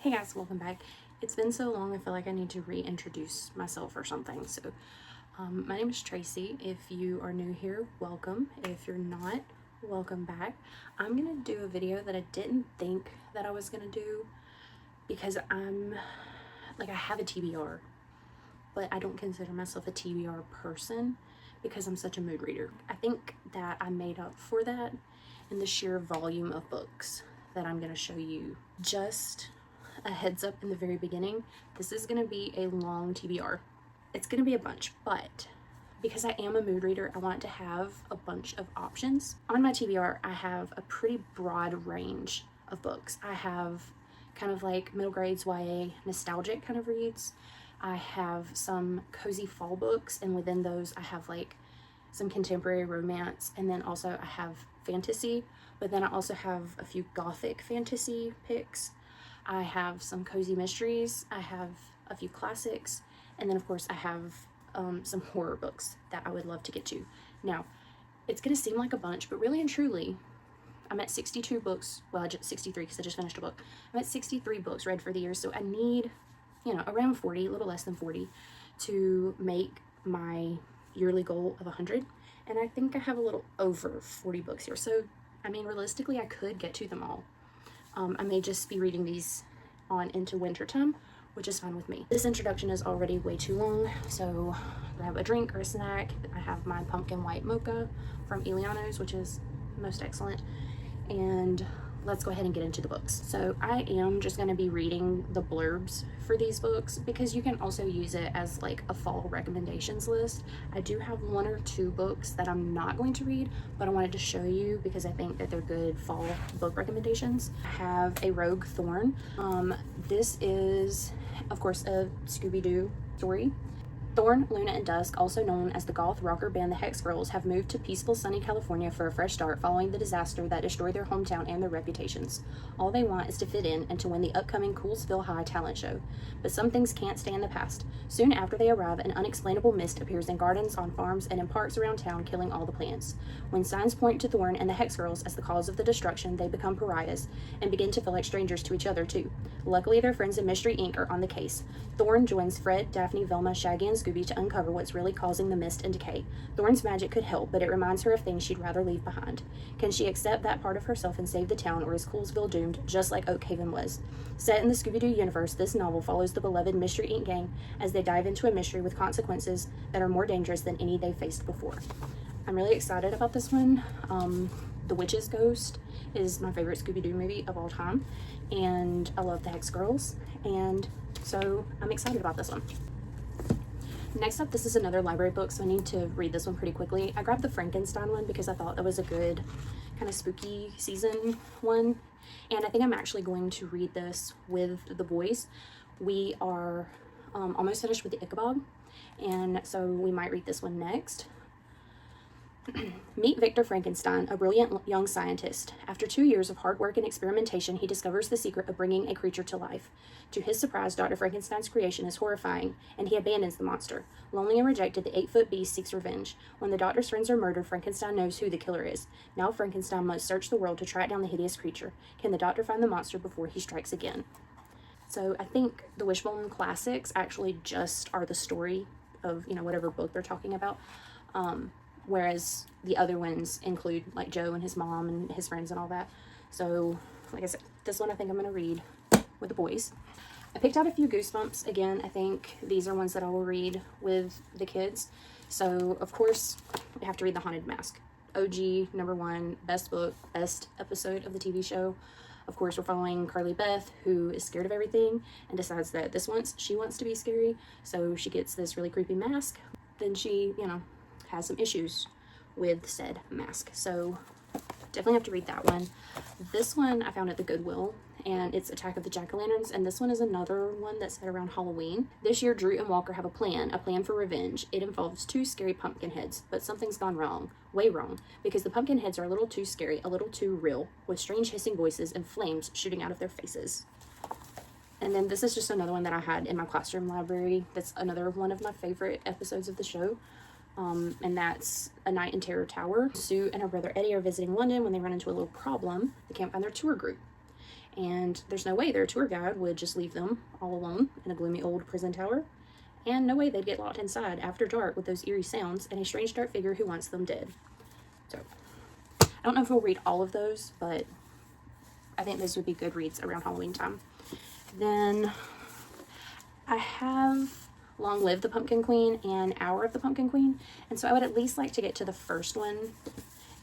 Hey guys, welcome back. It's been so long, I feel like I need to reintroduce myself or something. So, my name is Tracy. If you are new here, welcome. If you're not, welcome back. I'm gonna do a video that I didn't think that I was gonna do because I have a TBR, but I don't consider myself a TBR person because I'm such a mood reader. I think that I made up for that in the sheer volume of books that I'm gonna show you. Just a heads up in the very beginning, this is going to be a long TBR. It's going to be a bunch, but because I am a mood reader, I want to have a bunch of options. On my TBR, I have a pretty broad range of books. I have kind of like middle grades YA nostalgic kind of reads. I have some cozy fall books, and within those I have like some contemporary romance, and then also I have fantasy, but then I also have a few gothic fantasy picks. I have some cozy mysteries, I have a few classics, and then of course I have some horror books that I would love to get to. Now, it's going to seem like a bunch, but really and truly, I'm at 62 books, well, 63 because I just finished a book. I'm at 63 books read for the year, so I need, around 40, a little less than 40, to make my yearly goal of 100, and I think I have a little over 40 books here, so, I mean, realistically, I could get to them all. I may just be reading these on into winter time, which is fine with me. This introduction is already way too long, so grab a drink or a snack. I have my pumpkin white mocha from Alana's, which is most excellent, and let's go ahead and get into the books. So I am just going to be reading the blurbs for these books because you can also use it as like a fall recommendations list. I do have one or two books that I'm not going to read, but I wanted to show you because I think that they're good fall book recommendations. I have A Rogue Thorn. This is, of course, a Scooby-Doo story. Thorn, Luna, and Dusk, also known as the goth rocker band the Hex Girls, have moved to peaceful sunny California for a fresh start following the disaster that destroyed their hometown and their reputations. All they want is to fit in and to win the upcoming Coolsville High talent show. But some things can't stay in the past. Soon after they arrive, an unexplainable mist appears in gardens, on farms, and in parks around town, killing all the plants. When signs point to Thorn and the Hex Girls as the cause of the destruction, they become pariahs and begin to feel like strangers to each other too. Luckily, their friends in Mystery Inc. are on the case. Thorn joins Fred, Daphne, Velma, Shaggy, and Scooby to uncover what's really causing the mist and decay. Thorn's magic could help, but it reminds her of things she'd rather leave behind. Can she accept that part of herself and save the town, or is Coolsville doomed, just like Oakhaven was? Set in the Scooby-Doo universe, this novel follows the beloved Mystery Inc. gang as they dive into a mystery with consequences that are more dangerous than any they've faced before. I'm really excited about this one. The Witch's Ghost is my favorite Scooby-Doo movie of all time, and I love the Hex Girls, and so I'm excited about this one. Next up, this is another library book, so I need to read this one pretty quickly. I grabbed the Frankenstein one because I thought that was a good kind of spooky season one, and I think I'm actually going to read this with the boys. We are almost finished with the Ichabod, and so we might read this one next. Meet Victor Frankenstein, a brilliant young scientist. After 2 years of hard work and experimentation, he discovers the secret of bringing a creature to life. To his surprise, Dr. Frankenstein's creation is horrifying, and he abandons the monster. Lonely and rejected, the 8-foot beast seeks revenge. When the doctor's friends are murdered, Frankenstein knows who the killer is. Now Frankenstein must search the world to track down the hideous creature. Can the doctor find the monster before he strikes again? So I think the Wishbone classics actually just are the story of, whatever book they're talking about. Whereas the other ones include like Joe and his mom and his friends and all that. So, like I said, this one I think I'm going to read with the boys. I picked out a few Goosebumps. Again, I think these are ones that I will read with the kids. So, of course, we have to read The Haunted Mask. OG, #1, best book, best episode of the TV show. Of course, we're following Carly Beth, who is scared of everything and decides that she wants to be scary. So she gets this really creepy mask. Then she, has some issues with said mask. So definitely have to read that one. This one I found at the Goodwill, and it's Attack of the Jack-o'-lanterns, and this one is another one that's set around Halloween. This year, Drew and Walker have a plan for revenge. It involves 2 scary pumpkin heads, but something's gone wrong, way wrong, because the pumpkin heads are a little too scary, a little too real, with strange hissing voices and flames shooting out of their faces. And then this is just another one that I had in my classroom library. That's another one of my favorite episodes of the show. And that's A Night in Terror Tower. Sue and her brother Eddie are visiting London when they run into a little problem. They can't find their tour group. And there's no way their tour guide would just leave them all alone in a gloomy old prison tower. And no way they'd get locked inside after dark with those eerie sounds and a strange dark figure who wants them dead. So, I don't know if we'll read all of those, but I think those would be good reads around Halloween time. Then I have Long Live the Pumpkin Queen and Hour of the Pumpkin Queen. And so I would at least like to get to the first one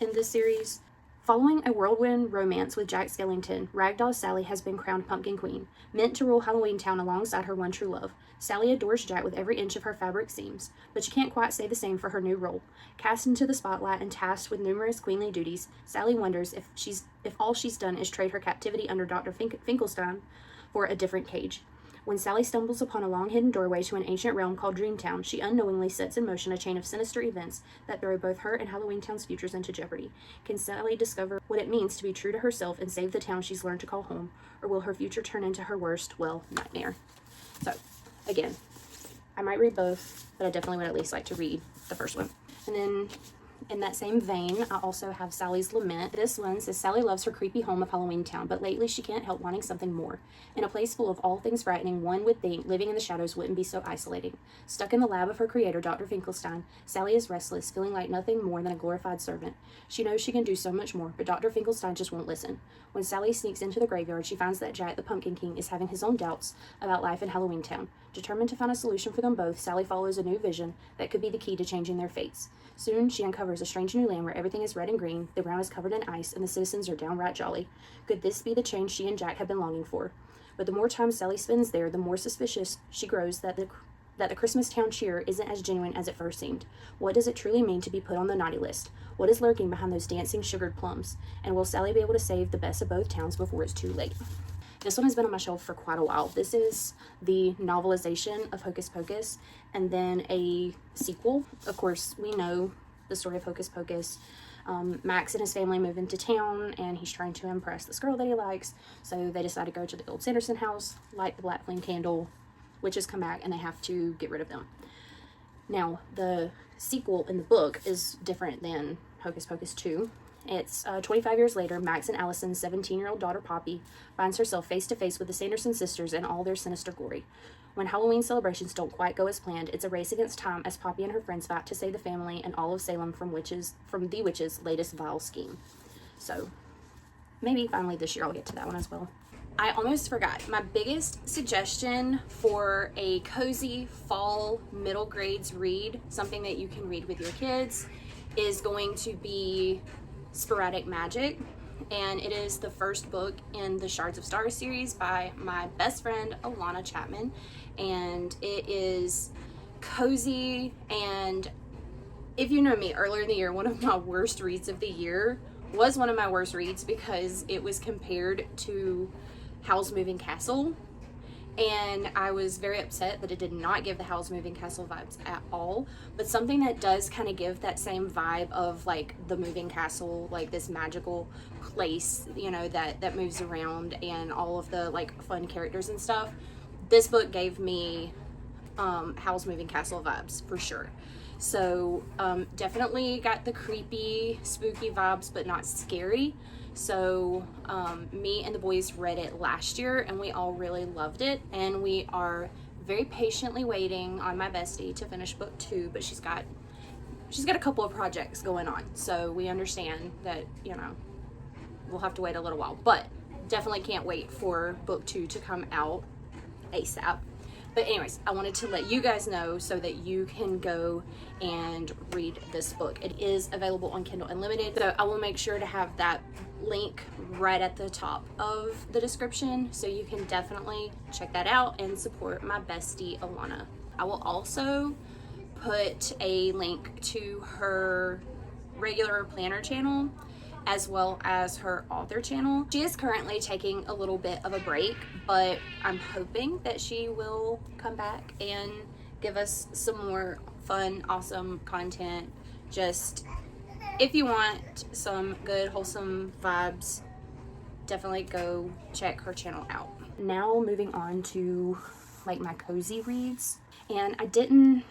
in this series. Following a whirlwind romance with Jack Skellington, Ragdoll Sally has been crowned Pumpkin Queen, meant to rule Halloween Town alongside her one true love. Sally adores Jack with every inch of her fabric seams, but she can't quite say the same for her new role. Cast into the spotlight and tasked with numerous queenly duties, Sally wonders if all she's done is trade her captivity under Dr. Finkelstein for a different cage. When Sally stumbles upon a long-hidden doorway to an ancient realm called Dreamtown, she unknowingly sets in motion a chain of sinister events that throw both her and Halloween Town's futures into jeopardy. Can Sally discover what it means to be true to herself and save the town she's learned to call home, or will her future turn into her worst, well, nightmare? So, again, I might read both, but I definitely would at least like to read the first one. And then, in that same vein, I also have Sally's Lament. This one says, Sally loves her creepy home of Halloween Town, but lately she can't help wanting something more. In a place full of all things frightening, one would think living in the shadows wouldn't be so isolating. Stuck in the lab of her creator, Dr. Finkelstein, Sally is restless, feeling like nothing more than a glorified servant. She knows she can do so much more, but Dr. Finkelstein just won't listen. When Sally sneaks into the graveyard, she finds that Jack the Pumpkin King is having his own doubts about life in Halloween Town. Determined to find a solution for them both, Sally follows a new vision that could be the key to changing their fates. Soon, she uncovers a strange new land where everything is red and green, the ground is covered in ice, and the citizens are downright jolly. Could this be the change she and Jack have been longing for? But the more time Sally spends there, the more suspicious she grows that the Christmas town cheer isn't as genuine as it first seemed. What does it truly mean to be put on the naughty list? What is lurking behind those dancing sugared plums? And will Sally be able to save the best of both towns before it's too late? This one has been on my shelf for quite a while. This is the novelization of Hocus Pocus, and then a sequel. Of course, we know the story of Hocus Pocus. Max and his family move into town, and he's trying to impress this girl that he likes, so they decide to go to the old Sanderson house, light the black flame candle, witches come back, and they have to get rid of them. Now, the sequel in the book is different than Hocus Pocus 2. It's 25 years later, Max and Allison's 17-year-old daughter Poppy finds herself face to face with the Sanderson sisters and all their sinister glory. When Halloween celebrations don't quite go as planned, it's a race against time as Poppy and her friends fight to save the family and all of Salem from the witch's latest vile scheme. So, maybe finally this year I'll get to that one as well. I almost forgot. My biggest suggestion for a cozy fall middle grades read, something that you can read with your kids, is going to be Sporadic Magic, and it is the first book in the Shards of Stars series by my best friend Alana Chapman, and it is cozy. And if you know me, earlier in the year, one of my worst reads of the year was one of my worst reads because it was compared to Howl's Moving Castle, and I was very upset that it did not give the Howl's Moving Castle vibes at all. But something that does kind of give that same vibe of like the Moving Castle, like this magical place, you know, that moves around and all of the like fun characters and stuff. This book gave me Howl's Moving Castle vibes for sure. So definitely got the creepy, spooky vibes, but not scary. So me and the boys read it last year and we all really loved it, and we are very patiently waiting on my bestie to finish book 2, but she's got a couple of projects going on, so we understand that, you know, we'll have to wait a little while, but definitely can't wait for book 2 to come out ASAP. But anyways, I wanted to let you guys know so that you can go and read this book. It is available on Kindle Unlimited, so I will make sure to have that link right at the top of the description, so you can definitely check that out and support my bestie Alana. I will also put a link to her regular planner channel as well as her author channel. She is currently taking a little bit of a break, but I'm hoping that she will come back and give us some more fun, awesome content. Just if you want some good, wholesome vibes, definitely go check her channel out. Now moving on to like my cozy reads, and I didn't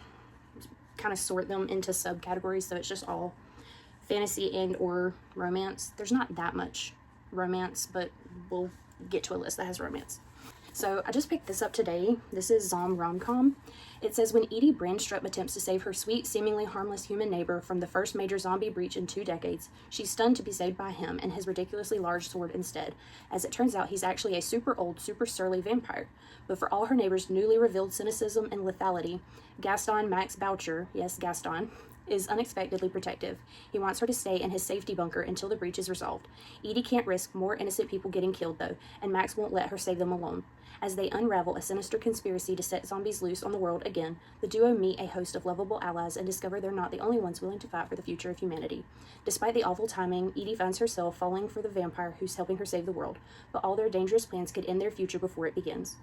kind of sort them into subcategories, so it's just all fantasy and or romance. There's not that much romance, but we'll get to a list that has romance. So I just picked this up today. This is Zom Rom-Com. It says, when Edie Brandstrup attempts to save her sweet, seemingly harmless human neighbor from the first major zombie breach in 2 decades, she's stunned to be saved by him and his ridiculously large sword instead. As it turns out, he's actually a super old, super surly vampire. But for all her neighbor's newly revealed cynicism and lethality, Gaston Max Boucher, yes, Gaston, is unexpectedly protective. He wants her to stay in his safety bunker until the breach is resolved. Edie can't risk more innocent people getting killed, though, and Max won't let her save them alone. As they unravel a sinister conspiracy to set zombies loose on the world again, the duo meet a host of lovable allies and discover they're not the only ones willing to fight for the future of humanity. Despite the awful timing, Edie finds herself falling for the vampire who's helping her save the world, but all their dangerous plans could end their future before it begins.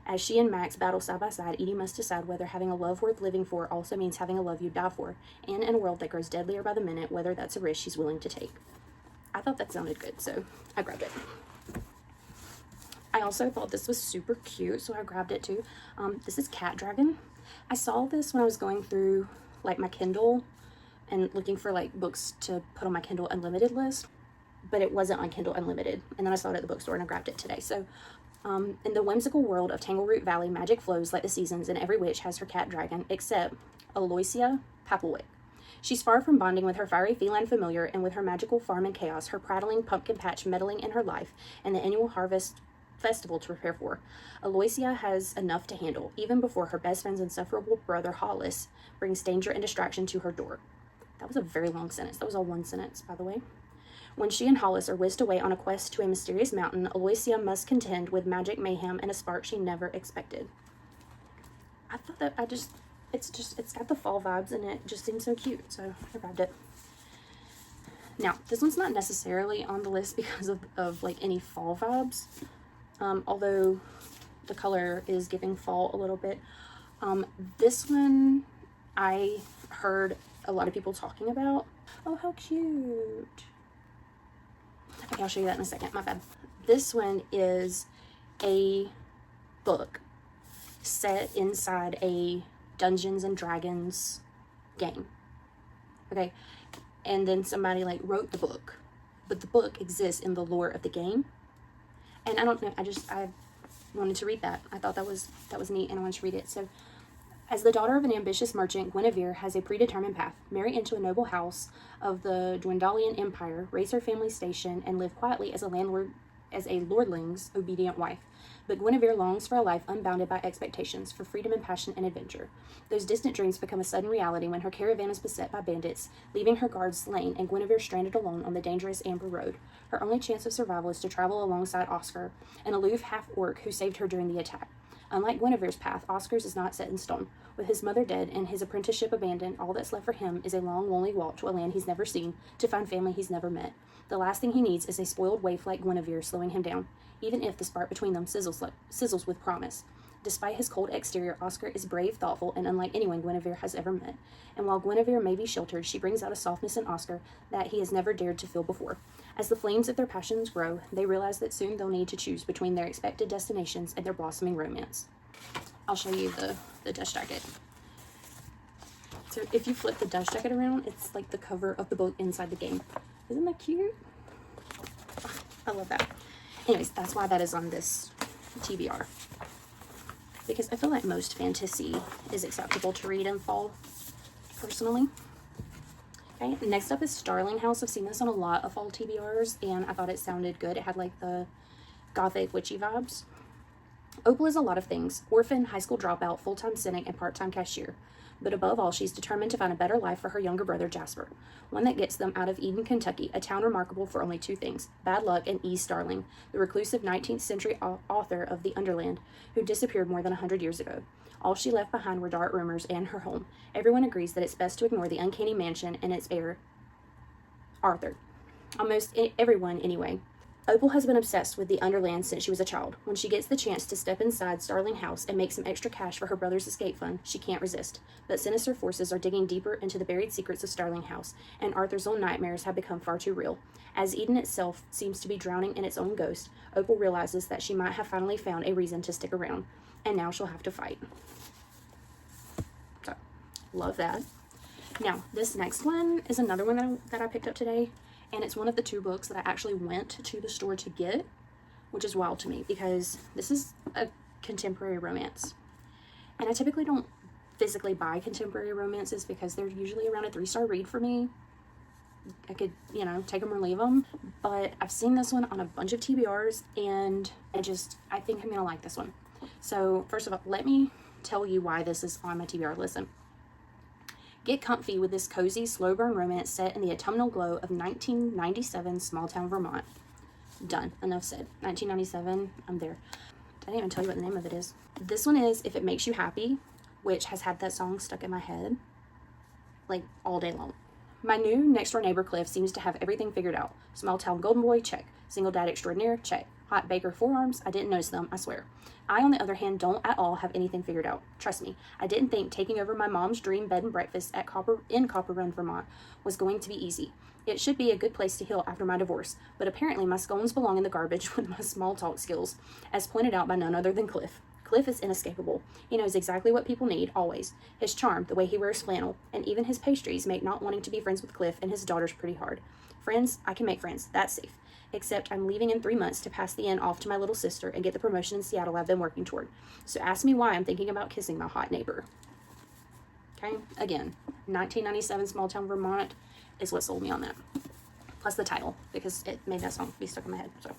As she and Max battle side by side, Edie must decide whether having a love worth living for also means having a love you die for, and in a world that grows deadlier by the minute, whether that's a risk she's willing to take. I thought that sounded good, so I grabbed it. I also thought this was super cute, so I grabbed it too. This is Cat Dragon. I saw this when I was going through like my Kindle and looking for like books to put on my Kindle Unlimited list, but it wasn't on Kindle Unlimited. And then I saw it at the bookstore and I grabbed it today. So in the whimsical world of Tangleroot Valley, magic flows like the seasons, and every witch has her cat dragon, except Aloysia Papelwick. She's far from bonding with her fiery feline familiar, and with her magical farm and chaos, her prattling pumpkin patch meddling in her life, and the annual harvest festival to prepare for, Aloysia has enough to handle, even before her best friend's insufferable brother Hollis brings danger and distraction to her door. That was a very long sentence. That was all one sentence, by the way. When she and Hollis are whisked away on a quest to a mysterious mountain, Aloysia must contend with magic mayhem and a spark she never expected. I thought that it's got the fall vibes and it just seems so cute, so I grabbed it. Now, this one's not necessarily on the list because of like any fall vibes, although the color is giving fall a little bit. This one I heard a lot of people talking about. Oh, how cute. Okay, I'll show you that in a second. My bad. This one is a book set inside a Dungeons and Dragons game. Okay, and then somebody like wrote the book, but the book exists in the lore of the game. And I don't know, I wanted to read that. I thought that was neat, and I wanted to read it. So, as the daughter of an ambitious merchant, Guinevere has a predetermined path: marry into a noble house of the Dwendalian Empire, raise her family station, and live quietly as a lordling's obedient wife. But Guinevere longs for a life unbounded by expectations, for freedom and passion and adventure. Those distant dreams become a sudden reality when her caravan is beset by bandits, leaving her guards slain and Guinevere stranded alone on the dangerous Amber Road. Her only chance of survival is to travel alongside Oscar, an aloof half-orc who saved her during the attack. Unlike Guinevere's path, Oscar's is not set in stone. With his mother dead and his apprenticeship abandoned, all that's left for him is a long, lonely walk to a land he's never seen, to find family he's never met. The last thing he needs is a spoiled waif like Guinevere slowing him down, even if the spark between them sizzles with promise. Despite his cold exterior, Oscar is brave, thoughtful, and unlike anyone Guinevere has ever met. And while Guinevere may be sheltered, she brings out a softness in Oscar that he has never dared to feel before. As the flames of their passions grow, they realize that soon they'll need to choose between their expected destinations and their blossoming romance. I'll show you the dust jacket. So if you flip the dust jacket around, it's like the cover of the book inside the game. Isn't that cute? Oh, I love that. Anyways, that's why that is on this TBR. Because I feel like most fantasy is acceptable to read in fall, personally. Okay, next up is Starling House. I've seen this on a lot of fall TBRs, and I thought it sounded good. It had like the gothic witchy vibes. Opal is a lot of things: orphan, high school dropout, full-time cynic, and part-time cashier. But above all, she's determined to find a better life for her younger brother, Jasper. One that gets them out of Eden, Kentucky, a town remarkable for only two things: bad luck and E. Starling, the reclusive 19th century author of The Underland, who disappeared more than 100 years ago. All she left behind were dark rumors and her home. Everyone agrees that it's best to ignore the uncanny mansion and its heir, Arthur. Almost everyone, anyway. Opal has been obsessed with the Underland since she was a child. When she gets the chance to step inside Starling House and make some extra cash for her brother's escape fund, she can't resist. But sinister forces are digging deeper into the buried secrets of Starling House, and Arthur's own nightmares have become far too real. As Eden itself seems to be drowning in its own ghost, Opal realizes that she might have finally found a reason to stick around, and now she'll have to fight. So, love that. Now, this next one is another one that I picked up today. And it's one of the two books that I actually went to the store to get which is wild to me because this is a contemporary romance. And I typically don't physically buy contemporary romances because they're usually around a 3-star read for me. I could, you know, take them or leave them. But I've seen this one on a bunch of TBRs, and I think I'm going to like this one. So first of all, let me tell you why this is on my TBR. Listen. Get comfy with this cozy, slow burn romance set in the autumnal glow of 1997 small town Vermont. Done. Enough said. 1997, I'm there. I didn't even tell you what the name of it is. This one is If It Makes You Happy, which has had that song stuck in my head like all day long. My new next door neighbor Cliff seems to have everything figured out. Small town golden boy, check. Single dad extraordinaire, check. Hot baker forearms, I didn't notice them, I swear. I, on the other hand, don't at all have anything figured out. Trust me, I didn't think taking over my mom's dream bed and breakfast in Copper Run, Vermont was going to be easy. It should be a good place to heal after my divorce, but apparently my scones belong in the garbage with my small talk skills, as pointed out by none other than Cliff. Cliff is inescapable. He knows exactly what people need, always. His charm, the way he wears flannel, and even his pastries make not wanting to be friends with Cliff and his daughters pretty hard. Friends, I can make friends. That's safe. Except I'm leaving in 3 months to pass the inn off to my little sister and get the promotion in Seattle I've been working toward. So ask me why I'm thinking about kissing my hot neighbor. Okay? Again, 1997 small town Vermont is what sold me on that. Plus the title, because it made that song be stuck in my head. So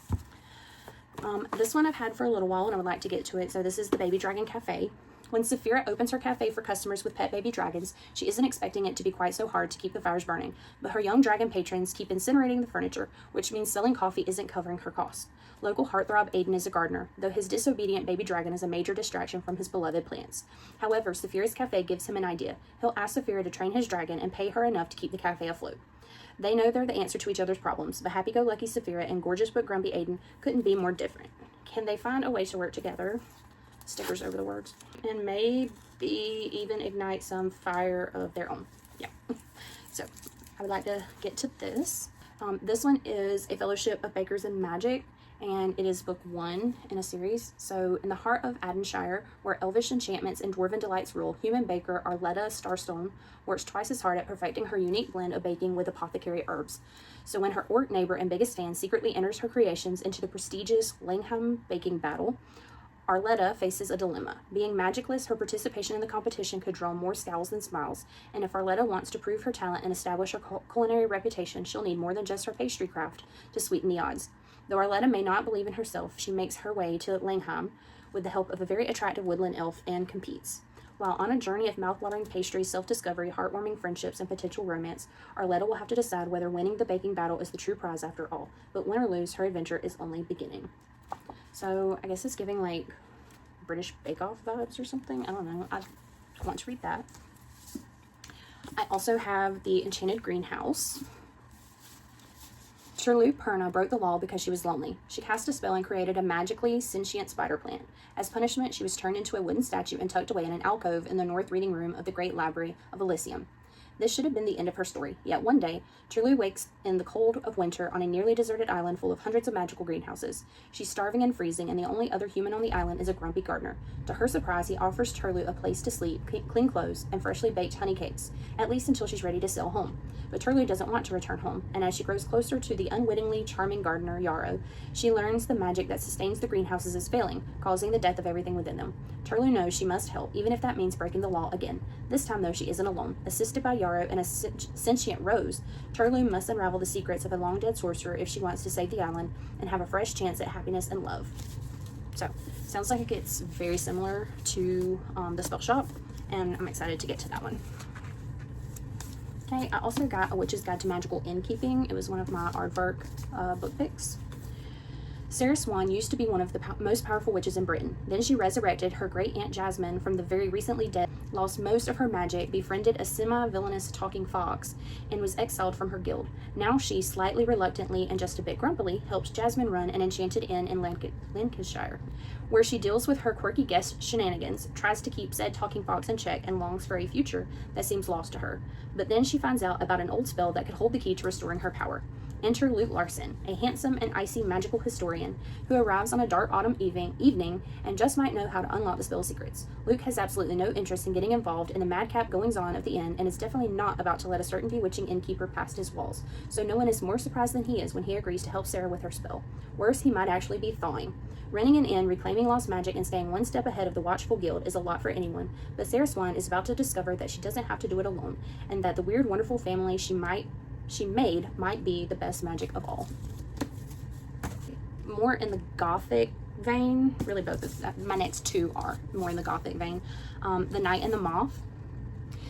this one I've had for a little while and I would like to get to it. So this is the Baby Dragon Cafe. When Saphira opens her cafe for customers with pet baby dragons, she isn't expecting it to be quite so hard to keep the fires burning, but her young dragon patrons keep incinerating the furniture, which means selling coffee isn't covering her costs. Local heartthrob Aiden is a gardener, though his disobedient baby dragon is a major distraction from his beloved plants. However, Saphira's cafe gives him an idea. He'll ask Saphira to train his dragon and pay her enough to keep the cafe afloat. They know they're the answer to each other's problems, but happy-go-lucky Saphira and gorgeous but grumpy Aiden couldn't be more different. Can they find a way to work together? Stickers over the words. And maybe even ignite some fire of their own. Yeah. So, I would like to get to this. This one is A Fellowship of Bakers and Magic, and it is book 1 in a series. So, in the heart of Adenshire, where elvish enchantments and dwarven delights rule, human baker Arletta Starstone works twice as hard at perfecting her unique blend of baking with apothecary herbs. So when her orc neighbor and biggest fan secretly enters her creations into the prestigious Langham baking battle, Arletta faces a dilemma. Being magicless, her participation in the competition could draw more scowls than smiles, and if Arletta wants to prove her talent and establish her culinary reputation, she'll need more than just her pastry craft to sweeten the odds. Though Arletta may not believe in herself, she makes her way to Langham with the help of a very attractive woodland elf and competes. While on a journey of mouth-watering pastries, self-discovery, heartwarming friendships, and potential romance, Arletta will have to decide whether winning the baking battle is the true prize after all. But win or lose, her adventure is only beginning. So I guess it's giving like British Bake Off vibes or something. I don't know. I want to read that. I also have The Enchanted Greenhouse. Shirley Perna broke the law because she was lonely. She cast a spell and created a magically sentient spider plant. As punishment, she was turned into a wooden statue and tucked away in an alcove in the north reading room of the Great Library of Elysium. This should have been the end of her story, yet one day, Turlu wakes in the cold of winter on a nearly deserted island full of hundreds of magical greenhouses. She's starving and freezing, and the only other human on the island is a grumpy gardener. To her surprise, he offers Turlu a place to sleep, clean clothes, and freshly baked honey cakes, at least until she's ready to sail home. But Turlu doesn't want to return home, and as she grows closer to the unwittingly charming gardener, Yarrow, she learns the magic that sustains the greenhouses is failing, causing the death of everything within them. Turlu knows she must help, even if that means breaking the law again. This time, though, she isn't alone. Assisted by Yarrow and a sentient Rose, Turlu must unravel the secrets of a long-dead sorcerer if she wants to save the island and have a fresh chance at happiness and love. So, sounds like it gets very similar to The Spell Shop, and I'm excited to get to that one. Okay, I also got A Witch's Guide to Magical Innkeeping. It was one of my aardvark book picks. Sarah Swan used to be one of the most powerful witches in Britain. Then she resurrected her great aunt Jasmine from the very recently dead, lost most of her magic, befriended a semi-villainous talking fox, and was exiled from her guild. Now she, slightly reluctantly and just a bit grumpily, helps Jasmine run an enchanted inn in Lancashire, where she deals with her quirky guest shenanigans, tries to keep said talking fox in check, and longs for a future that seems lost to her. But then she finds out about an old spell that could hold the key to restoring her power. Enter Luke Larson, a handsome and icy magical historian who arrives on a dark autumn evening and just might know how to unlock the spell's secrets. Luke has absolutely no interest in getting involved in the madcap goings-on of the inn and is definitely not about to let a certain bewitching innkeeper past his walls, so no one is more surprised than he is when he agrees to help Sarah with her spell. Worse, he might actually be thawing. Renting an inn, reclaiming lost magic, and staying one step ahead of the watchful guild is a lot for anyone, but Sarah Swan is about to discover that she doesn't have to do it alone, and that the weird, wonderful family she made might be the best magic of all. More in the gothic vein, really both of my next two are more in the gothic vein. The Knight and the Moth.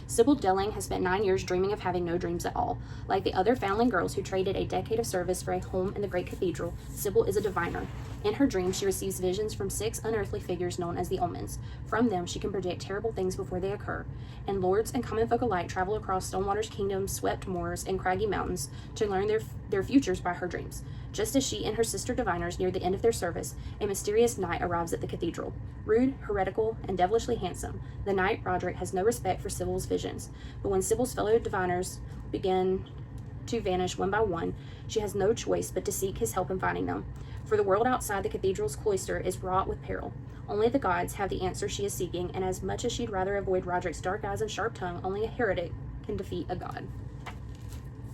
Sybil Delling has spent 9 years dreaming of having no dreams at all. Like the other foundling girls who traded a decade of service for a home in the great cathedral, Sybil is a diviner. In her dreams, she receives visions from 6 unearthly figures known as the Omens. From them, she can predict terrible things before they occur, and lords and common folk alike travel across Stonewater's kingdoms, swept moors, and craggy mountains to learn their futures by her dreams. Just as she and her sister diviners near the end of their service, a mysterious knight arrives at the cathedral. Rude, heretical, and devilishly handsome, the knight Roderick has no respect for Sybil's visions, but when Sybil's fellow diviners begin to vanish one by one, she has no choice but to seek his help in finding them. For the world outside the cathedral's cloister is wrought with peril. Only the gods have the answer she is seeking, and as much as she'd rather avoid Roderick's dark eyes and sharp tongue, only a heretic can defeat a god.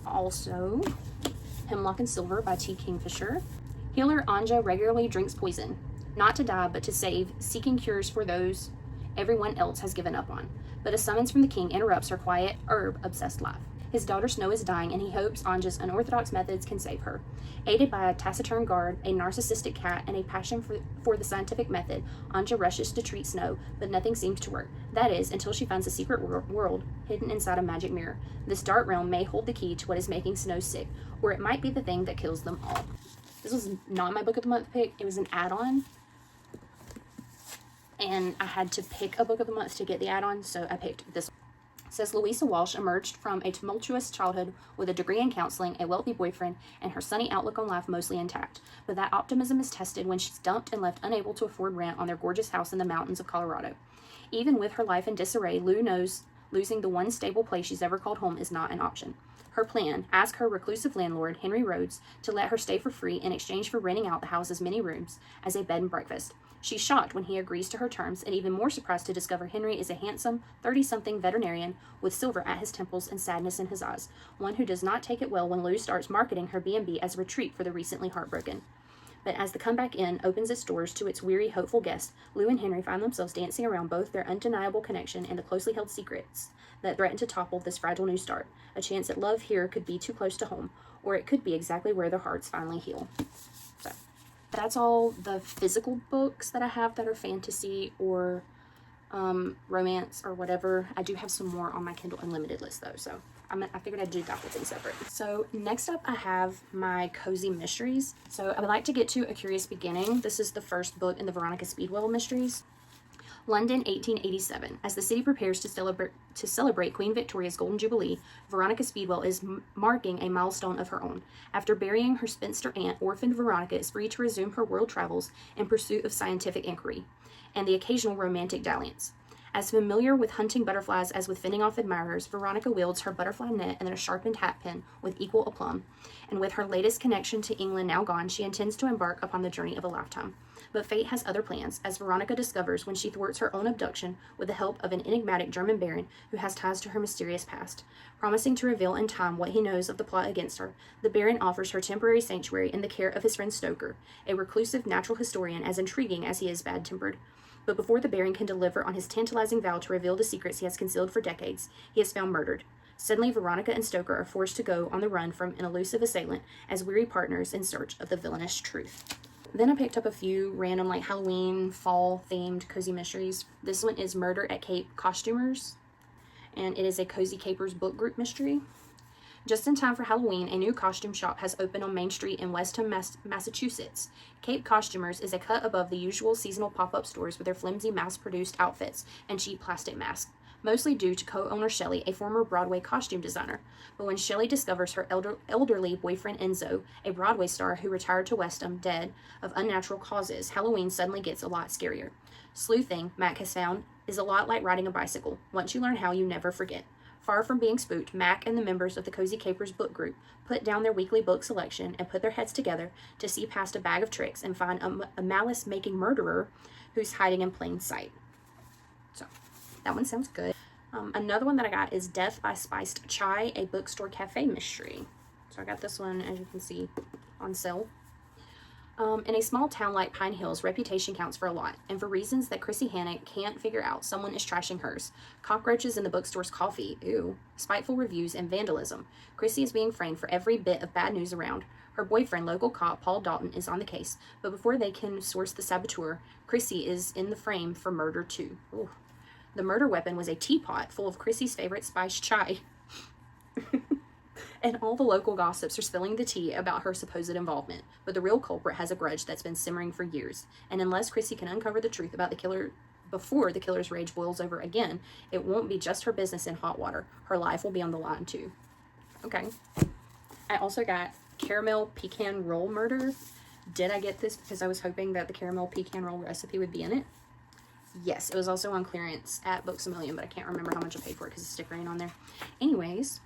Also, Hemlock and Silver by T. Kingfisher. Healer Anja regularly drinks poison, not to die but to save, seeking cures for those everyone else has given up on. But a summons from the king interrupts her quiet, herb-obsessed life. His daughter Snow is dying, and he hopes Anja's unorthodox methods can save her. Aided by a taciturn guard, a narcissistic cat, and a passion for the scientific method, Anja rushes to treat Snow, but nothing seems to work. That is, until she finds a secret world hidden inside a magic mirror. This dark realm may hold the key to what is making Snow sick, or it might be the thing that kills them all. This was not my book of the month pick. It was an add-on, and I had to pick a book of the month to get the add-on, so I picked this one. Says Louisa Walsh emerged from a tumultuous childhood with a degree in counseling, a wealthy boyfriend, and her sunny outlook on life mostly intact. But that optimism is tested when she's dumped and left unable to afford rent on their gorgeous house in the mountains of Colorado. Even with her life in disarray, Lou knows losing the one stable place she's ever called home is not an option. Her plan: ask her reclusive landlord, Henry Rhodes, to let her stay for free in exchange for renting out the house's many rooms as a bed and breakfast. She's shocked when he agrees to her terms, and even more surprised to discover Henry is a handsome, 30-something veterinarian with silver at his temples and sadness in his eyes, one who does not take it well when Lou starts marketing her B&B as a retreat for the recently heartbroken. But as the Comeback Inn opens its doors to its weary, hopeful guests, Lou and Henry find themselves dancing around both their undeniable connection and the closely held secrets that threaten to topple this fragile new start. A chance that love here could be too close to home, or it could be exactly where their hearts finally heal. So that's all the physical books that I have that are fantasy or romance or whatever. I do have some more on my Kindle Unlimited list though, so I figured I'd do that whole thing separate. So next up I have my cozy mysteries. So I would like to get to A Curious Beginning. This is the first book in the Veronica Speedwell mysteries. London, 1887. As the city prepares to celebrate Queen Victoria's Golden Jubilee, Veronica Speedwell is marking a milestone of her own. After burying her spinster aunt, orphaned Veronica is free to resume her world travels in pursuit of scientific inquiry and the occasional romantic dalliance. As familiar with hunting butterflies as with fending off admirers, Veronica wields her butterfly net and a sharpened hat pin with equal aplomb, and with her latest connection to England now gone, she intends to embark upon the journey of a lifetime. But fate has other plans, as Veronica discovers when she thwarts her own abduction with the help of an enigmatic German baron who has ties to her mysterious past. Promising to reveal in time what he knows of the plot against her, the baron offers her temporary sanctuary in the care of his friend Stoker, a reclusive natural historian as intriguing as he is bad-tempered. But before the baron can deliver on his tantalizing vow to reveal the secrets he has concealed for decades, he is found murdered. Suddenly, Veronica and Stoker are forced to go on the run from an elusive assailant as weary partners in search of the villainous truth. Then I picked up a few random Halloween, fall-themed cozy mysteries. This one is Murder at Cape Costumers, and it is a Cozy Capers book group mystery. Just in time for Halloween, a new costume shop has opened on Main Street in Westham, Massachusetts. Cape Costumers is a cut above the usual seasonal pop-up stores with their flimsy mass-produced outfits and cheap plastic masks, mostly due to co-owner Shelley, a former Broadway costume designer. But when Shelley discovers her elderly boyfriend Enzo, a Broadway star who retired to Westham dead of unnatural causes, Halloween suddenly gets a lot scarier. Sleuthing, Mac has found, is a lot like riding a bicycle. Once you learn how, you never forget. Far from being spooked, Mac and the members of the Cozy Capers book group put down their weekly book selection and put their heads together to see past a bag of tricks and find a malice-making murderer who's hiding in plain sight. So, that one sounds good. Another one that I got is Death by Spiced Chai, a bookstore cafe mystery. So I got this one, as you can see, on sale. In a small town like Pine Hills, reputation counts for a lot, and for reasons that Chrissy Hannah can't figure out, someone is trashing hers. Cockroaches in the bookstore's coffee, ew, spiteful reviews, and vandalism. Chrissy is being framed for every bit of bad news around. Her boyfriend, local cop Paul Dalton, is on the case, but before they can source the saboteur, Chrissy is in the frame for murder too. Ooh. The murder weapon was a teapot full of Chrissy's favorite spiced chai. And all the local gossips are spilling the tea about her supposed involvement. But the real culprit has a grudge that's been simmering for years. And unless Chrissy can uncover the truth about the killer before the killer's rage boils over again, it won't be just her business in hot water. Her life will be on the line too. Okay. I also got Caramel Pecan Roll Murder. Did I get this because I was hoping that the caramel pecan roll recipe would be in it? Yes, it was also on clearance at Books A Million, but I can't remember how much I paid for it because it's stickering on there. Anyways,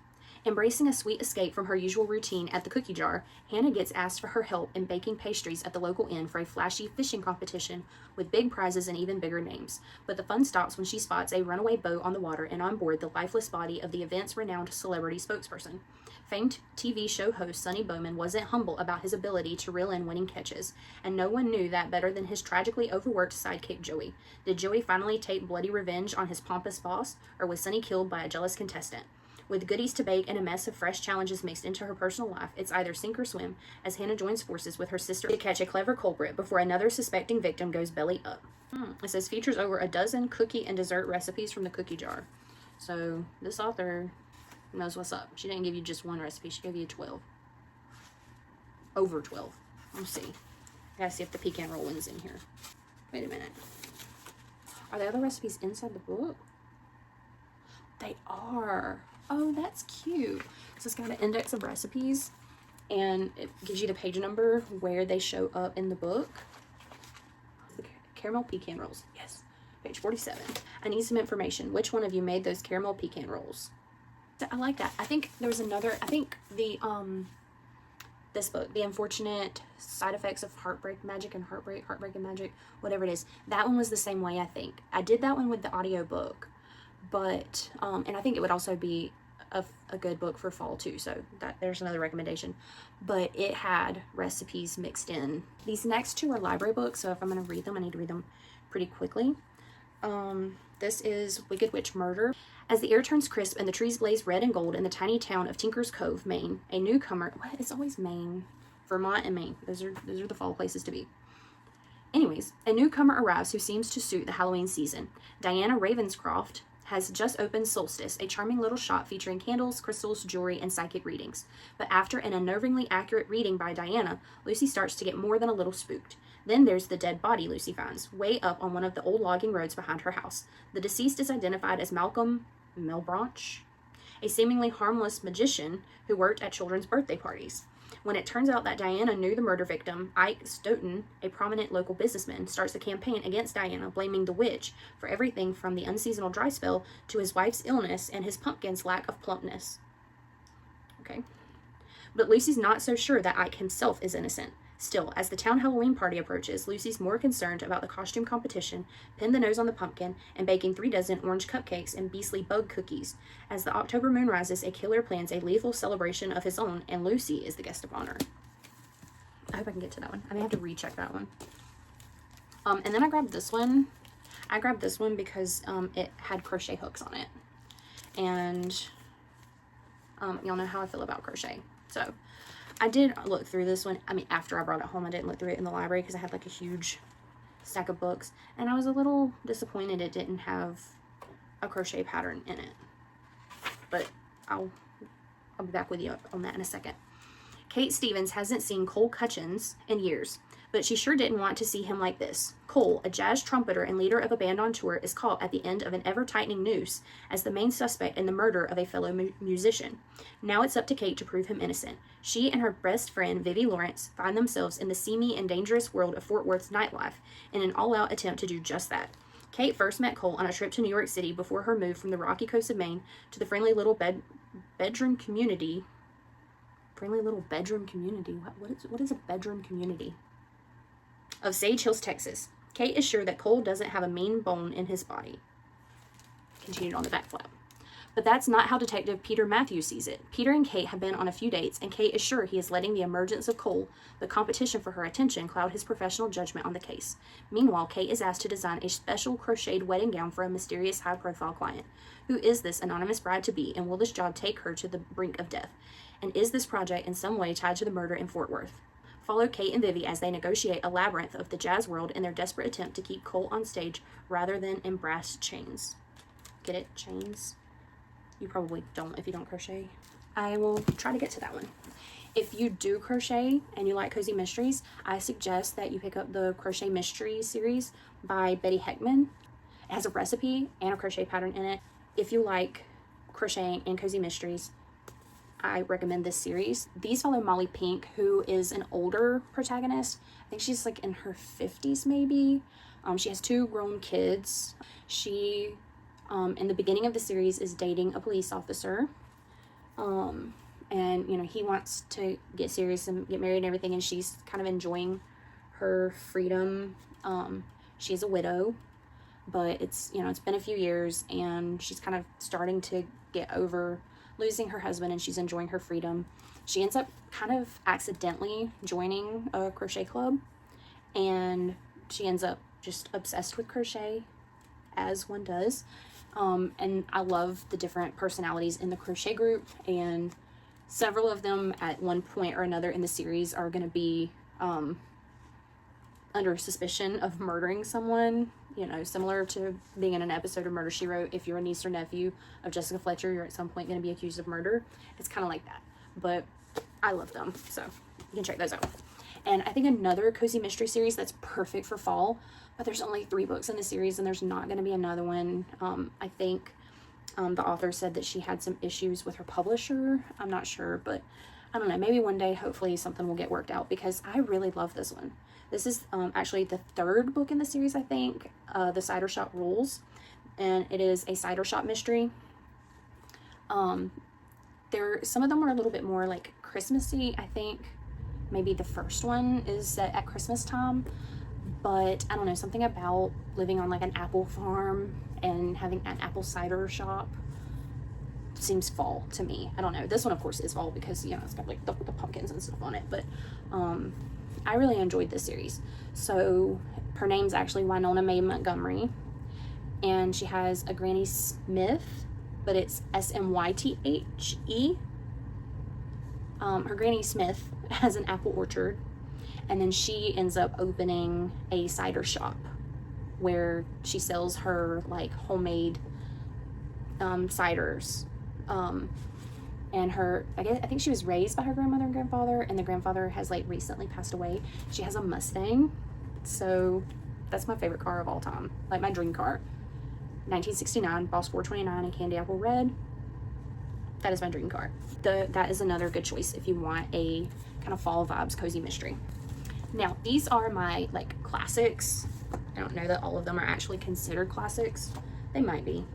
embracing a sweet escape from her usual routine at the cookie jar, Hannah gets asked for her help in baking pastries at the local inn for a flashy fishing competition with big prizes and even bigger names. But the fun stops when she spots a runaway boat on the water and on board the lifeless body of the event's renowned celebrity spokesperson. Famed TV show host Sonny Bowman wasn't humble about his ability to reel in winning catches, and no one knew that better than his tragically overworked sidekick Joey. Did Joey finally take bloody revenge on his pompous boss, or was Sonny killed by a jealous contestant? With goodies to bake and a mess of fresh challenges mixed into her personal life, it's either sink or swim, as Hannah joins forces with her sister to catch a clever culprit before another suspecting victim goes belly up. It says features over a dozen cookie and dessert recipes from the cookie jar. So this author knows what's up. She didn't give you just one recipe. She gave you 12. Over 12. Let's see. I gotta see if the pecan roll one's in here. Wait a minute. Are the other recipes inside the book? They are. Oh, that's cute. So it's got an index of recipes, and it gives you the page number where they show up in the book. The caramel pecan rolls. Yes. Page 47. I need some information. Which one of you made those caramel pecan rolls? I like that. I think there was another, I think the, this book, The Unfortunate Side Effects of Heartbreak Magic and Heartbreak and Magic, whatever it is. That one was the same way, I think. I did that one with the audiobook, but, and I think it would also be a good book for fall too, so there's another recommendation. But it had recipes mixed in. These next two are library books, so if I'm going to read them, I need to read them pretty quickly. This is Wicked Witch Murder. As the air turns crisp and the trees blaze red and gold in the tiny town of Tinker's Cove, Maine, a newcomer... What? It's always Maine. Vermont and Maine. Those are the fall places to be. Anyways, a newcomer arrives who seems to suit the Halloween season. Diana Ravenscroft has just opened Solstice, a charming little shop featuring candles, crystals, jewelry, and psychic readings. But after an unnervingly accurate reading by Diana, Lucy starts to get more than a little spooked. Then there's the dead body Lucy finds, way up on one of the old logging roads behind her house. The deceased is identified as Malcolm Melbranch, a seemingly harmless magician who worked at children's birthday parties. When it turns out that Diana knew the murder victim, Ike Stoughton, a prominent local businessman, starts a campaign against Diana, blaming the witch for everything from the unseasonal dry spell to his wife's illness and his pumpkin's lack of plumpness. Okay. But Lucy's not so sure that Ike himself is innocent. Still, as the town Halloween party approaches, Lucy's more concerned about the costume competition, pin the nose on the pumpkin, and baking 3 dozen orange cupcakes and beastly bug cookies. As the October moon rises, a killer plans a lethal celebration of his own, and Lucy is the guest of honor. I hope I can get to that one. I may have to recheck that one. And then I grabbed this one. I grabbed this one because it had crochet hooks on it. And y'all know how I feel about crochet. So I did look through this one. I mean, after I brought it home, I didn't look through it in the library because I had like a huge stack of books. And I was a little disappointed it didn't have a crochet pattern in it. But I'll be back with you on that in a second. Kate Stevens hasn't seen Cole Cutchins in years, but she sure didn't want to see him like this. Cole, a jazz trumpeter and leader of a band on tour, is caught at the end of an ever-tightening noose as the main suspect in the murder of a fellow musician. Now it's up to Kate to prove him innocent. She and her best friend, Vivi Lawrence, find themselves in the seamy and dangerous world of Fort Worth's nightlife in an all-out attempt to do just that. Kate first met Cole on a trip to New York City before her move from the rocky coast of Maine to the friendly little bedroom community. Friendly little bedroom community? What is a bedroom community? Of Sage Hills, Texas. Kate is sure that Cole doesn't have a mean bone in his body. Continued on the back flap. But that's not how Detective Peter Matthews sees it. Peter and Kate have been on a few dates, and Kate is sure he is letting the emergence of Cole, the competition for her attention, cloud his professional judgment on the case. Meanwhile, Kate is asked to design a special crocheted wedding gown for a mysterious high-profile client. Who is this anonymous bride-to-be, and will this job take her to the brink of death? And is this project in some way tied to the murder in Fort Worth? Follow Kate and Vivi as they negotiate a labyrinth of the jazz world in their desperate attempt to keep Cole on stage rather than in brass chains. Get it? Chains? You probably don't if you don't crochet. I will try to get to that one. If you do crochet and you like cozy mysteries, I suggest that you pick up the Crochet Mystery series by Betty Heckman. It has a recipe and a crochet pattern in it. If you like crocheting and cozy mysteries, I recommend this series. These follow Molly Pink, who is an older protagonist. I think she's like in her 50s maybe. She has 2 grown kids. She in the beginning of the series is dating a police officer, and you know, he wants to get serious and get married and everything, and she's kind of enjoying her freedom. She's a widow, but it's, you know, it's been a few years and she's kind of starting to get over losing her husband, and she's enjoying her freedom. She ends up kind of accidentally joining a crochet club, and she ends up just obsessed with crochet, as one does. And I love the different personalities in the crochet group, and several of them at one point or another in the series are going to be under suspicion of murdering someone, you know, similar to being in an episode of Murder, She Wrote. If you're a niece or nephew of Jessica Fletcher, you're at some point going to be accused of murder. It's kind of like that, but I love them, so you can check those out. And I think another cozy mystery series that's perfect for fall, but there's only 3 books in the series and there's not going to be another one. I think the author said that she had some issues with her publisher. I'm not sure, but I don't know. Maybe one day, hopefully, something will get worked out, because I really love this one. This is actually the 3rd book in the series, I think, The Cider Shop Rules, and it is a cider shop mystery. Some of them are a little bit more like Christmassy. I think maybe the first one is set at Christmas time, but I don't know, something about living on like an apple farm and having an apple cider shop seems fall to me. I don't know. This one, of course, is fall because, you know, it's got like the pumpkins and stuff on it, but I really enjoyed this series. So her name's actually Winona Mae Montgomery, and she has a Granny Smith, but it's Smythe. Her Granny Smith has an apple orchard, and then she ends up opening a cider shop where she sells her like homemade ciders. And I think she was raised by her grandmother and grandfather, and the grandfather has like recently passed away. She has a Mustang, so that's my favorite car of all time, like my dream car. 1969 Boss 429 in candy apple red. That is my dream car. That is another good choice if you want a kind of fall vibes cozy mystery. Now, these are my like classics. I don't know that all of them are actually considered classics. They might be.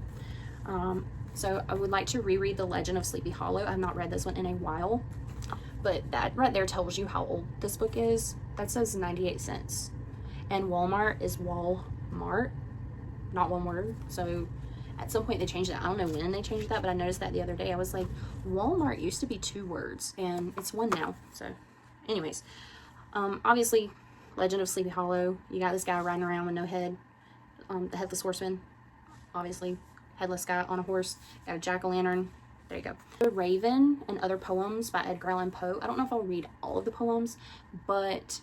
So I would like to reread The Legend of Sleepy Hollow. I've not read this one in a while, but that right there tells you how old this book is. That says 98 cents. And Walmart is Walmart, not one word. So at some point they changed that. I don't know when they changed that, but I noticed that the other day. I was like, Walmart used to be 2 words and it's 1 now. So anyways, obviously Legend of Sleepy Hollow, you got this guy riding around with no head, the Headless Horseman, obviously headless guy on a horse, got a jack-o'-lantern. There you go. The Raven and Other Poems by Edgar Allan Poe. I don't know if I'll read all of the poems, but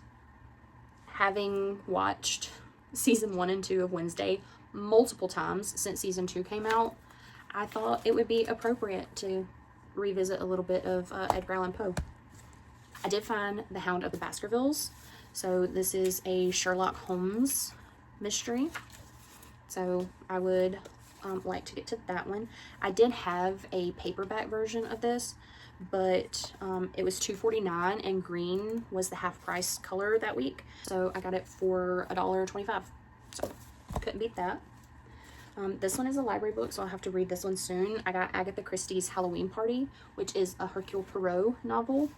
having watched season 1 and 2 of Wednesday multiple times since season 2 came out, I thought it would be appropriate to revisit a little bit of Edgar Allan Poe. I did find The Hound of the Baskervilles. So this is a Sherlock Holmes mystery. So I would like to get to that one. I did have a paperback version of this, but it was $2.49 and green was the half price color that week. So I got it for $1.25. So couldn't beat that. This one is a library book, so I'll have to read this one soon. I got Agatha Christie's Halloween Party, which is a Hercule Poirot novel.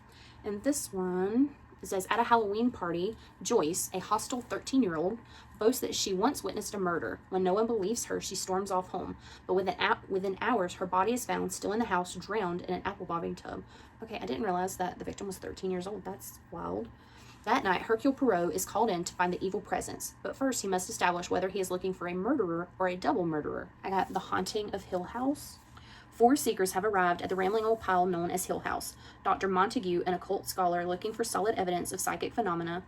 And this one, it says, at a Halloween party, Joyce, a hostile 13-year-old, boasts that she once witnessed a murder. When no one believes her, she storms off home. But within hours, her body is found still in the house, drowned in an apple bobbing tub. Okay, I didn't realize that the victim was 13 years old. That's wild. That night, Hercule Poirot is called in to find the evil presence, but first he must establish whether he is looking for a murderer or a double murderer. I got The Haunting of Hill House. 4 seekers have arrived at the rambling old pile known as Hill House. Dr. Montague, an occult scholar looking for solid evidence of psychic phenomena,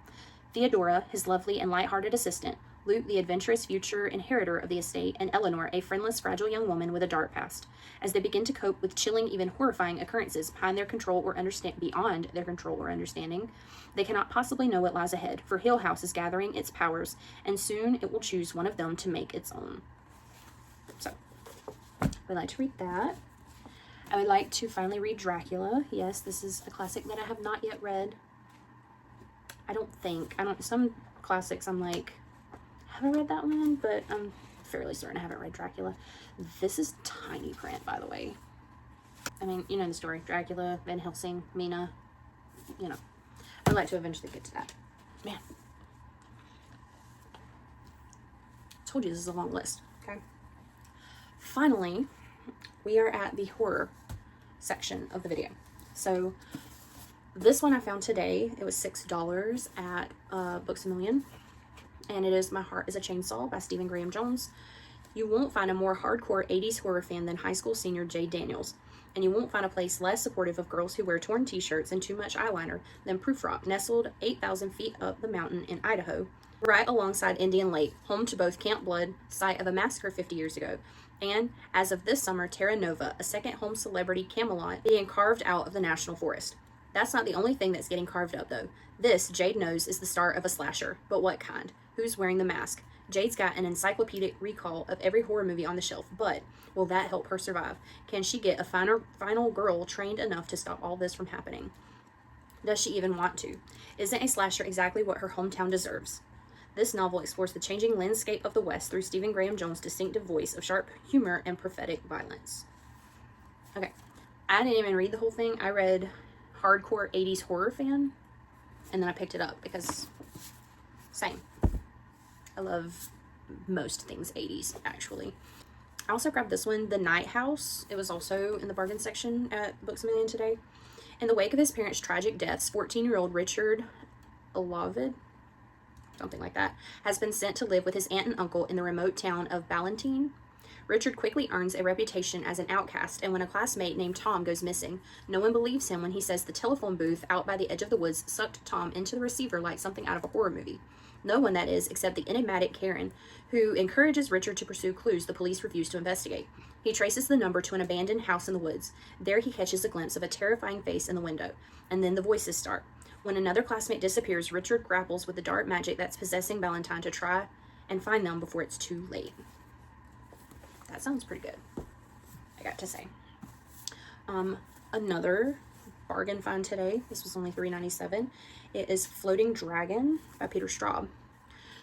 Theodora, his lovely and light-hearted assistant, Luke, the adventurous future inheritor of the estate, and Eleanor, a friendless, fragile young woman with a dark past. As they begin to cope with chilling, even horrifying occurrences beyond their control or understanding, they cannot possibly know what lies ahead, for Hill House is gathering its powers, and soon it will choose one of them to make its own. So, I'd like to read that. I would like to finally read Dracula. Yes, this is a classic that I have not yet read. Some classics I'm like, have I read that one? But I'm fairly certain I haven't read Dracula. This is tiny print, by the way. I mean, you know the story. Dracula, Van Helsing, Mina, you know. I'd like to eventually get to that. Man. Told you this is a long list, okay? Finally, we are at the horror section of the video. So, this one I found today. It was $6 at Books A Million. And it is My Heart is a Chainsaw by Stephen Graham Jones. You won't find a more hardcore 80s horror fan than high school senior Jade Daniels. And you won't find a place less supportive of girls who wear torn t-shirts and too much eyeliner than Proof Rock, nestled 8,000 feet up the mountain in Idaho, right alongside Indian Lake, home to both Camp Blood, site of a massacre 50 years ago, and, as of this summer, Terra Nova, a second home celebrity Camelot, being carved out of the National Forest. That's not the only thing that's getting carved up, though. This, Jade knows, is the start of a slasher. But what kind? Who's wearing the mask? Jade's got an encyclopedic recall of every horror movie on the shelf, but will that help her survive? Can she get a final girl trained enough to stop all this from happening? Does she even want to? Isn't a slasher exactly what her hometown deserves? This novel explores the changing landscape of the West through Stephen Graham Jones' distinctive voice of sharp humor and prophetic violence. Okay, I didn't even read the whole thing. I read Hardcore 80s Horror Fan, and then I picked it up because same. I love most things 80s, actually. I also grabbed this one, The Night House. It was also in the bargain section at Books A Million today. In the wake of his parents' tragic deaths, 14-year-old Richard Olavid, something like that, has been sent to live with his aunt and uncle in the remote town of Ballantine. Richard quickly earns a reputation as an outcast, and when a classmate named Tom goes missing, no one believes him when he says the telephone booth out by the edge of the woods sucked Tom into the receiver like something out of a horror movie. No one, that is, except the enigmatic Karen, who encourages Richard to pursue clues the police refuse to investigate. He traces the number to an abandoned house in the woods. There he catches a glimpse of a terrifying face in the window, and then the voices start. When another classmate disappears, Richard grapples with the dark magic that's possessing Valentine to try and find them before it's too late. That sounds pretty good, I got to say. Another bargain find today. This was only $3.97. It is Floating Dragon by Peter Straub.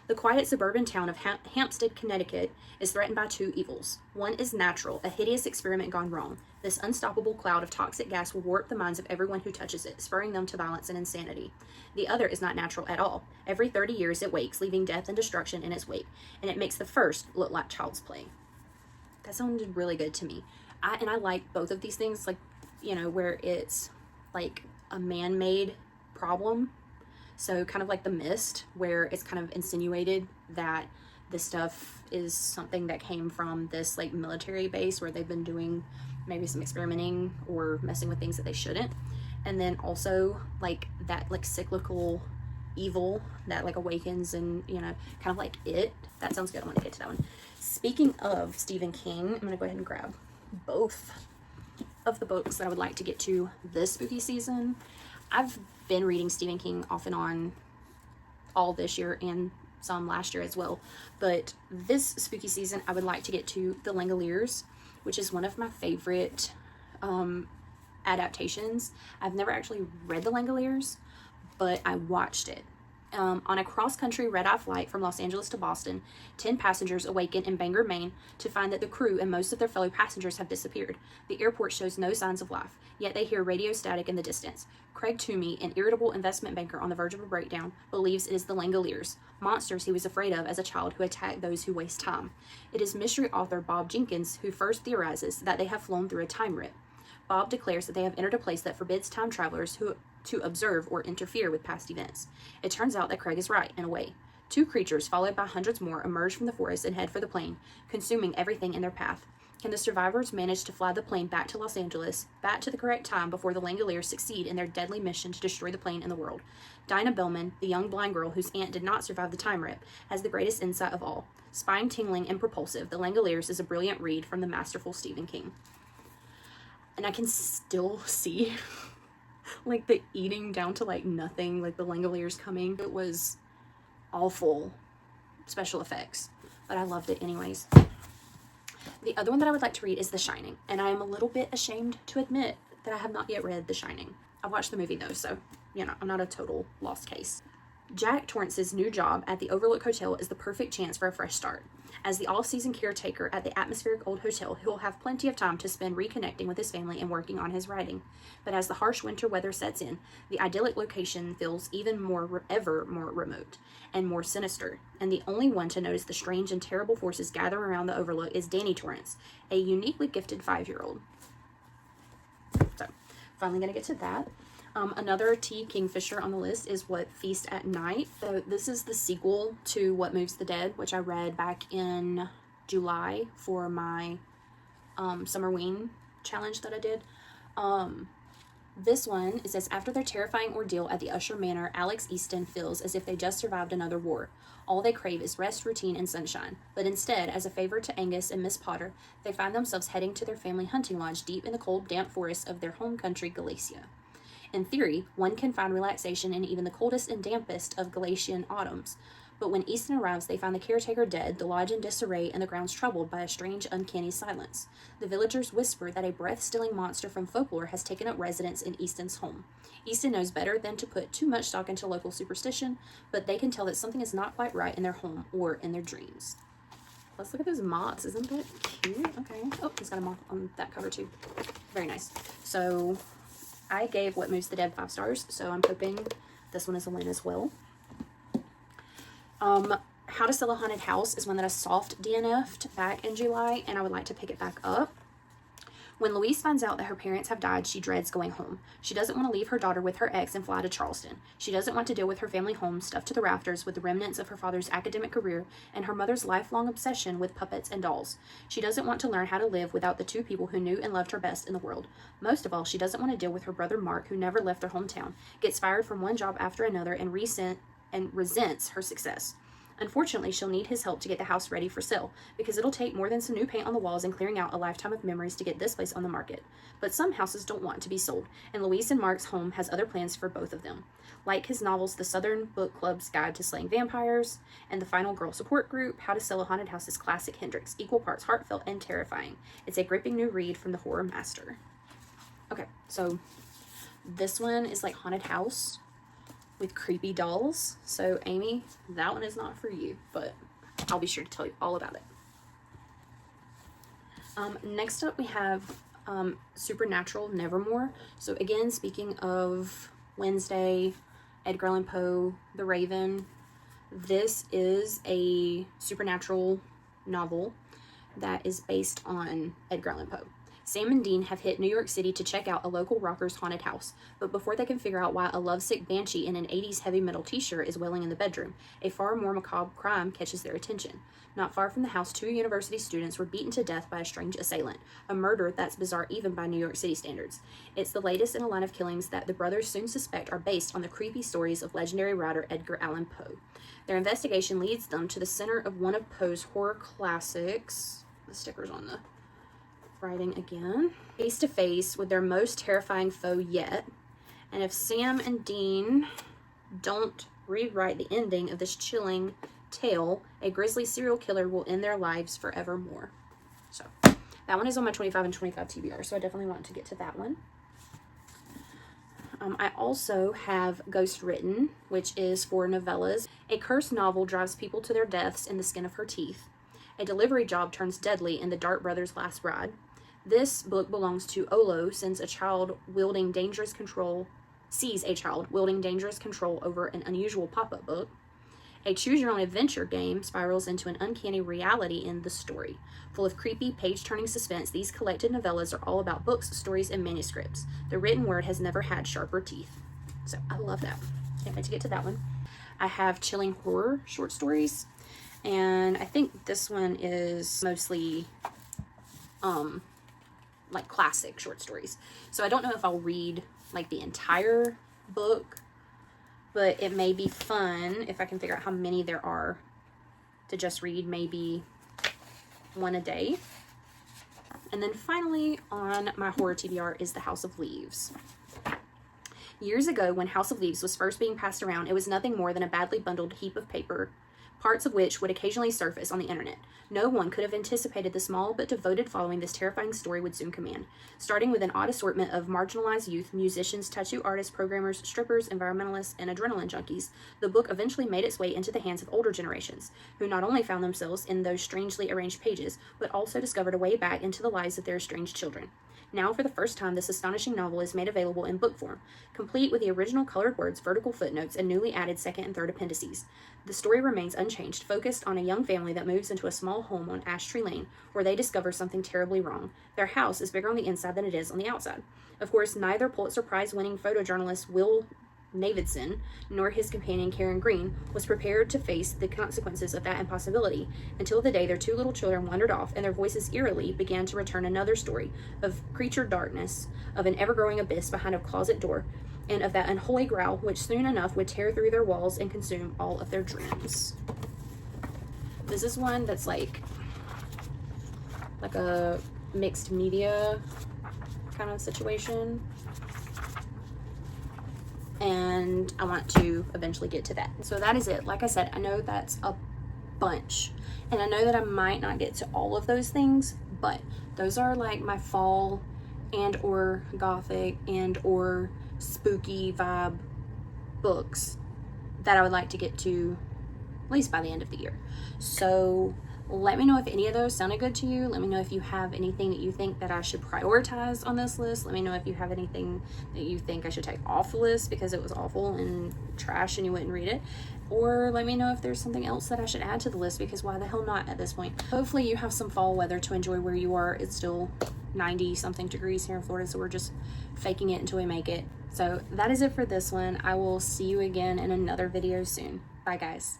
The quiet suburban town of Hampstead, Connecticut is threatened by two evils. One is natural, a hideous experiment gone wrong. This unstoppable cloud of toxic gas will warp the minds of everyone who touches it, spurring them to violence and insanity. The other is not natural at all. Every 30 years it wakes, leaving death and destruction in its wake, and it makes the first look like child's play. That sounded really good to me. I like both of these things, like, you know, where it's like a man-made problem. So kind of like The Mist, where it's kind of insinuated that this stuff is something that came from this like military base where they've been doing maybe some experimenting or messing with things that they shouldn't. And then also like that like cyclical evil that like awakens, and you know, kind of like It. That sounds good. I want to get to that one. Speaking of Stephen King, I'm going to go ahead and grab both of the books that I would like to get to this spooky season. I've been reading Stephen King off and on all this year and some last year as well. But this spooky season, I would like to get to The Langoliers, which is one of my favorite adaptations. I've never actually read The Langoliers, but I watched it. On a cross-country red-eye flight from Los Angeles to Boston, 10 passengers awaken in Bangor, Maine, to find that the crew and most of their fellow passengers have disappeared. The airport shows no signs of life, yet they hear radio static in the distance. Craig Toomey, an irritable investment banker on the verge of a breakdown, believes it is the Langoliers, monsters he was afraid of as a child who attack those who waste time. It is mystery author Bob Jenkins who first theorizes that they have flown through a time rip. Bob declares that they have entered a place that forbids time travelers to observe or interfere with past events. It turns out that Craig is right, in a way. 2 creatures, followed by hundreds more, emerge from the forest and head for the plane, consuming everything in their path. Can the survivors manage to fly the plane back to Los Angeles, back to the correct time before the Langoliers succeed in their deadly mission to destroy the plane and the world? Dinah Bellman, the young blind girl whose aunt did not survive the time rip, has the greatest insight of all. Spine-tingling and propulsive, The Langoliers is a brilliant read from the masterful Stephen King. And I can still see like the eating down to like nothing, like the Langoliers coming. It was awful special effects, but I loved it anyways. The other one that I would like to read is The Shining, and I am a little bit ashamed to admit that I have not yet read The Shining. I watched the movie though, so you know, I'm not a total lost case. Jack Torrance's new job at the Overlook Hotel is the perfect chance for a fresh start. As the all-season caretaker at the atmospheric old hotel, he will have plenty of time to spend reconnecting with his family and working on his writing. But as the harsh winter weather sets in, the idyllic location feels even ever more remote and more sinister. And the only one to notice the strange and terrible forces gathering around the Overlook is Danny Torrance, a uniquely gifted 5-year-old. So, finally gonna get to that. Another T. Kingfisher on the list is What Feast at Night. So this is the sequel to What Moves the Dead, which I read back in July for my Summerween challenge that I did. This one, it says, after their terrifying ordeal at the Usher Manor, Alex Easton feels as if they just survived another war. All they crave is rest, routine, and sunshine. But instead, as a favor to Angus and Miss Potter, they find themselves heading to their family hunting lodge deep in the cold, damp forests of their home country, Galicia. In theory, one can find relaxation in even the coldest and dampest of Galician autumns. But when Easton arrives, they find the caretaker dead, the lodge in disarray, and the grounds troubled by a strange, uncanny silence. The villagers whisper that a breath-stilling monster from folklore has taken up residence in Easton's home. Easton knows better than to put too much stock into local superstition, but they can tell that something is not quite right in their home or in their dreams. Let's look at those moths. Isn't that cute? Okay. Oh, it's got a moth on that cover too. Very nice. So I gave What Moves the Dead 5 stars, so I'm hoping this one is a win as well. How to Sell a Haunted House is one that I soft DNF'd back in July, and I would like to pick it back up. When Louise finds out that her parents have died, she dreads going home. She doesn't want to leave her daughter with her ex and fly to Charleston. She doesn't want to deal with her family home stuffed to the rafters with the remnants of her father's academic career and her mother's lifelong obsession with puppets and dolls. She doesn't want to learn how to live without the 2 people who knew and loved her best in the world. Most of all, she doesn't want to deal with her brother Mark, who never left their hometown, gets fired from one job after another, and resents her success. Unfortunately, she'll need his help to get the house ready for sale, because it'll take more than some new paint on the walls and clearing out a lifetime of memories to get this place on the market. But some houses don't want to be sold, and Louise and Mark's home has other plans for both of them. Like his novels The Southern Book Club's Guide to Slaying Vampires and The Final Girl Support Group, How to Sell a Haunted House is classic Hendrix, equal parts heartfelt and terrifying. It's a gripping new read from the horror master. Okay, so this one is like haunted house with creepy dolls. So Amy, that one is not for you, but I'll be sure to tell you all about it. Next up we have Supernatural Nevermore. So again, speaking of Wednesday, Edgar Allan Poe, The Raven, this is a supernatural novel that is based on Edgar Allan Poe. Sam and Dean have hit New York City to check out a local rocker's haunted house, but before they can figure out why a lovesick banshee in an 80s heavy metal t-shirt is welling in the bedroom, a far more macabre crime catches their attention. Not far from the house, 2 university students were beaten to death by a strange assailant, a murder that's bizarre even by New York City standards. It's the latest in a line of killings that the brothers soon suspect are based on the creepy stories of legendary writer Edgar Allan Poe. Their investigation leads them to the center of one of Poe's horror classics. The sticker's on the writing again. Face to face with their most terrifying foe yet. And if Sam and Dean don't rewrite the ending of this chilling tale, a grisly serial killer will end their lives forevermore. So that one is on my 25 and 25 TBR, so I definitely want to get to that one. I also have Ghost Written, which is for novellas. A cursed novel drives people to their deaths in the skin of her teeth. A delivery job turns deadly in The Dart Brothers' Last Ride. This book belongs to Olo, sees a child wielding dangerous control over an unusual pop-up book. A choose-your-own-adventure game spirals into an uncanny reality in The Story. Full of creepy, page-turning suspense, these collected novellas are all about books, stories, and manuscripts. The written word has never had sharper teeth. So I love that. Can't wait to get to that one. I have chilling horror short stories, and I think this one is mostly like classic short stories. So I don't know if I'll read like the entire book, but it may be fun if I can figure out how many there are to just read maybe one a day. And then finally on my horror TBR is The House of Leaves. Years ago, when House of Leaves was first being passed around, it was nothing more than a badly bundled heap of paper, parts of which would occasionally surface on the internet. No one could have anticipated the small but devoted following this terrifying story would soon command. Starting with an odd assortment of marginalized youth, musicians, tattoo artists, programmers, strippers, environmentalists, and adrenaline junkies, the book eventually made its way into the hands of older generations, who not only found themselves in those strangely arranged pages, but also discovered a way back into the lives of their estranged children. Now, for the first time, this astonishing novel is made available in book form, complete with the original colored words, vertical footnotes, and newly added second and third appendices. The story remains unchanged, focused on a young family that moves into a small home on Ash Tree Lane, where they discover something terribly wrong. Their house is bigger on the inside than it is on the outside. Of course, neither Pulitzer Prize-winning photojournalist Will Navidson, nor his companion Karen Green, was prepared to face the consequences of that impossibility until the day their two little children wandered off and their voices eerily began to return another story of creature darkness, of an ever-growing abyss behind a closet door, and of that unholy growl which soon enough would tear through their walls and consume all of their dreams. This is one that's like a mixed media kind of situation, and I want to eventually get to that. So that is it. Like I said, I know that's a bunch, and I know that I might not get to all of those things, but those are like my fall and or gothic and or spooky vibe books that I would like to get to at least by the end of the year. So let me know if any of those sounded good to you. Let me know if you have anything that you think that I should prioritize on this list. Let me know if you have anything that you think I should take off the list because it was awful and trash and you wouldn't read it. Or let me know if there's something else that I should add to the list, because why the hell not at this point. Hopefully you have some fall weather to enjoy where you are. It's still 90 something degrees here in Florida, so we're just faking it until we make it. So that is it for this one. I will see you again in another video soon. Bye guys.